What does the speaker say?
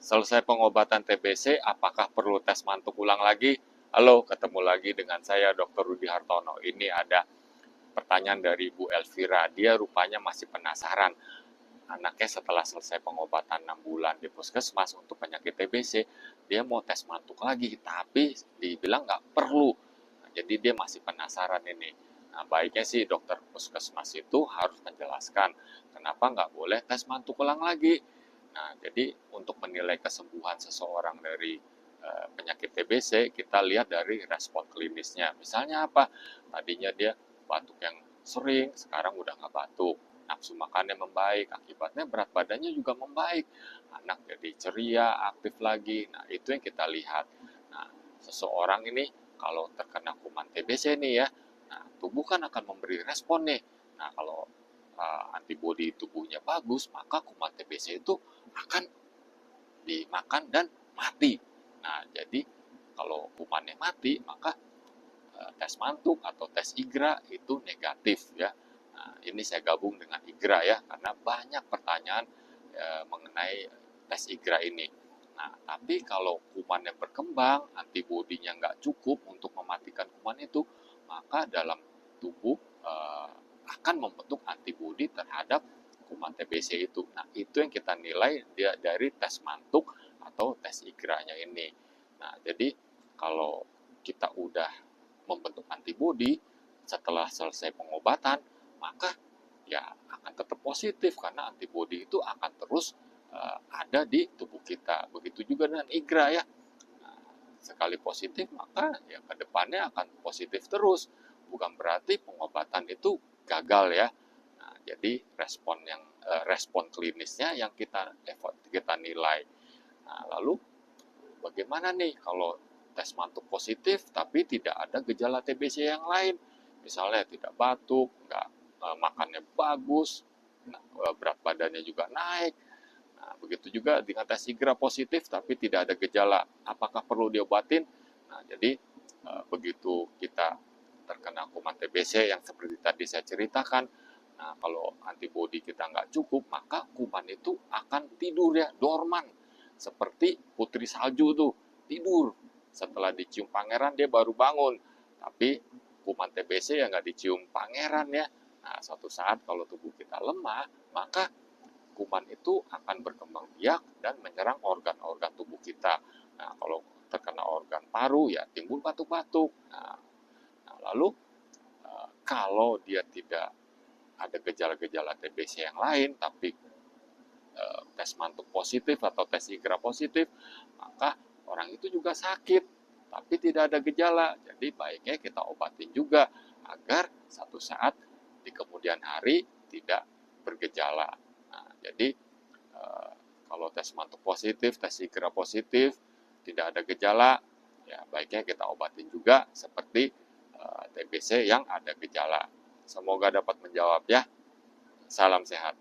Selesai pengobatan TBC, apakah perlu tes mantuk ulang lagi? Halo, ketemu lagi dengan saya Dr. Rudi Hartono. Ini ada pertanyaan dari Bu Elvira. Dia rupanya masih penasaran. Anaknya setelah selesai pengobatan 6 bulan di puskesmas untuk penyakit TBC, dia mau tes mantuk lagi, tapi dibilang nggak perlu. Nah, jadi dia masih penasaran ini. Nah, baiknya sih dokter puskesmas itu harus menjelaskan kenapa nggak boleh tes mantuk ulang lagi. Nah, jadi untuk menilai kesembuhan seseorang dari penyakit TBC, kita lihat dari respon klinisnya. Misalnya apa? Tadinya dia batuk yang sering, sekarang udah nggak batuk. Nafsu makannya membaik, akibatnya berat badannya juga membaik. Anak jadi ceria, aktif lagi. Nah, itu yang kita lihat. Nah, seseorang ini kalau terkena kuman TBC nih ya, nah, tubuh kan akan memberi respon nih. Nah, kalau antibodi tubuhnya bagus, maka kuman TBC itu akan dimakan dan mati. Nah, jadi kalau kumannya mati, maka tes mantuk atau tes IGRA itu negatif ya. Nah, ini saya gabung dengan IGRA ya, karena banyak pertanyaan mengenai tes IGRA ini. Nah, tapi kalau kuman yang berkembang, antibodinya nggak cukup untuk mematikan kuman itu, maka dalam tubuh akan membentuk antibodi terhadap kuman TBC itu. Nah, itu yang kita nilai dia dari tes mantuk atau tes IGRA-nya ini. Nah, jadi kalau kita udah membentuk antibodi setelah selesai pengobatan, maka ya akan tetap positif karena antibodi itu akan terus ada di tubuh kita. Begitu juga dengan IGRA ya. Nah, sekali positif maka ya ke depannya akan positif terus. Bukan berarti pengobatan itu gagal ya. Nah, jadi respon klinisnya yang kita nilai. Nah, lalu bagaimana nih kalau tes mantuk positif tapi tidak ada gejala TBC yang lain? Misalnya tidak batuk, nggak makannya bagus, berat badannya juga naik. Nah, begitu juga dengan tes IGRA positif tapi tidak ada gejala. Apakah perlu diobatin? Nah, jadi begitu kita terkena kuman TBC yang seperti tadi saya ceritakan, nah kalau antibodi kita nggak cukup, maka kuman itu akan tidur ya, dorman. Seperti putri salju tuh, tidur. Setelah dicium pangeran dia baru bangun. Tapi kuman TBC ya nggak dicium pangeran ya. Nah, suatu saat kalau tubuh kita lemah, maka kuman itu akan berkembang biak dan menyerang organ-organ tubuh kita. Nah, kalau terkena organ paru ya timbul batuk-batuk. Nah, lalu kalau dia tidak ada gejala-gejala TBC yang lain, tapi tes mantuk positif atau tes IGRA positif, maka orang itu juga sakit, tapi tidak ada gejala. Jadi baiknya kita obatin juga agar satu saat di kemudian hari tidak bergejala. Nah, jadi kalau tes mantuk positif, tes IGRA positif, tidak ada gejala, ya baiknya kita obatin juga seperti TBC yang ada gejala. Semoga dapat menjawab ya. Salam sehat.